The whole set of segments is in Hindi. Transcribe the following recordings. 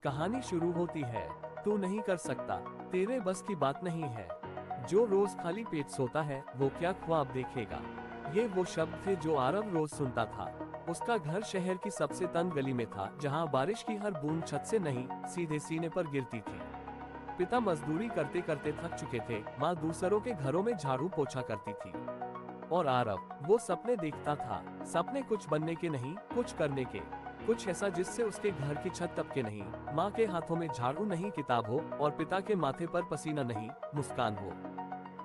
कहानी शुरू होती है। तू नहीं कर सकता, तेरे बस की बात नहीं है। जो रोज खाली पेट सोता है वो क्या ख्वाब देखेगा। ये वो शब्द थे जो आरव रोज सुनता था। उसका घर शहर की सबसे तंग गली में था, जहाँ बारिश की हर बूंद छत से नहीं सीधे सीने पर गिरती थी। पिता मजदूरी करते करते थक चुके थे, माँ दूसरों के घरों में झाड़ू पोछा करती थी और आरव वो सपने देखता था। सपने कुछ बनने के नहीं, कुछ करने के। कुछ ऐसा जिससे उसके घर की छत टपके नहीं, माँ के हाथों में झाड़ू नहीं किताब हो, और पिता के माथे पर पसीना नहीं मुस्कान हो।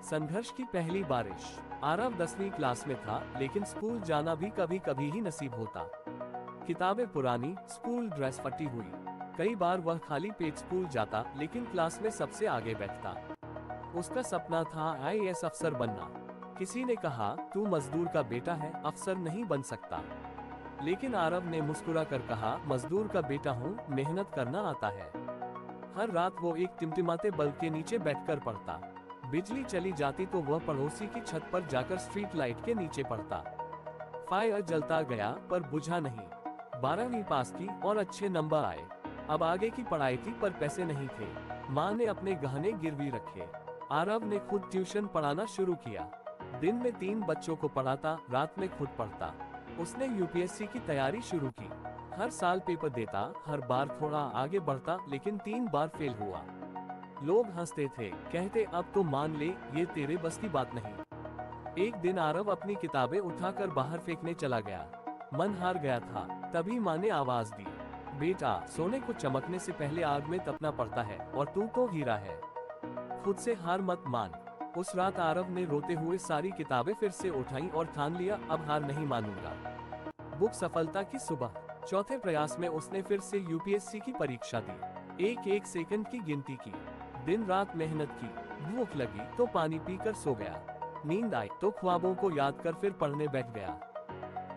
संघर्ष की पहली बारिश। आरव 10वीं क्लास में था, लेकिन स्कूल जाना भी कभी कभी ही नसीब होता। किताबें पुरानी, स्कूल ड्रेस फटी हुई। कई बार वह खाली पेट स्कूल जाता, लेकिन क्लास में सबसे आगे बैठता। उसका सपना था आईएएस अफसर बनना। किसी ने कहा, तू मजदूर का बेटा है, अफसर नहीं बन सकता। लेकिन आरव ने मुस्कुरा कर कहा, मजदूर का बेटा हूँ, मेहनत करना आता है। हर रात वो एक टिमटिमाते बल्ब के नीचे बैठकर पढ़ता। बिजली चली जाती तो वह पड़ोसी की छत पर जाकर स्ट्रीट लाइट के नीचे पढ़ता। फायर जलता गया पर बुझा नहीं। 12वीं पास की और अच्छे नंबर आए। अब आगे की पढ़ाई थी पर पैसे नहीं थे। माँ ने अपने गहने गिरवी रखे। आरव ने खुद ट्यूशन पढ़ाना शुरू किया। दिन में 3 बच्चों को पढ़ाता, रात में खुद पढ़ता। उसने यूपीएससी की तैयारी शुरू की। हर साल पेपर देता, हर बार थोड़ा आगे बढ़ता, लेकिन 3 बार फेल हुआ। लोग हंसते थे, कहते अब तो मान ले, ये तेरे बस की बात नहीं। एक दिन आरव अपनी किताबें उठाकर बाहर फेंकने चला गया। मन हार गया था। तभी माँ ने आवाज दी, बेटा, सोने को चमकने से पहले आग में तपना पड़ता है, और तू तो हीरा है। खुद से हार मत मान। उस रात आरव ने रोते हुए सारी किताबें फिर से उठाई और ठान लिया, अब हार नहीं मानूंगा। बुक सफलता की सुबह। चौथे प्रयास में उसने फिर से यूपीएससी की परीक्षा दी। एक एक सेकंड की गिनती की। दिन रात मेहनत की। भूख लगी तो पानी पीकर सो गया। नींद आई तो ख्वाबों को याद कर फिर पढ़ने बैठ गया।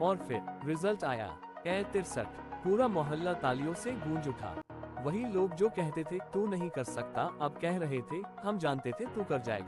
और फिर रिजल्ट आया, ए63। पूरा मोहल्ला तालियों से गूंज उठा। वही लोग जो कहते थे तू नहीं कर सकता, अब कह रहे थे, हम जानते थे तू कर जाएगा।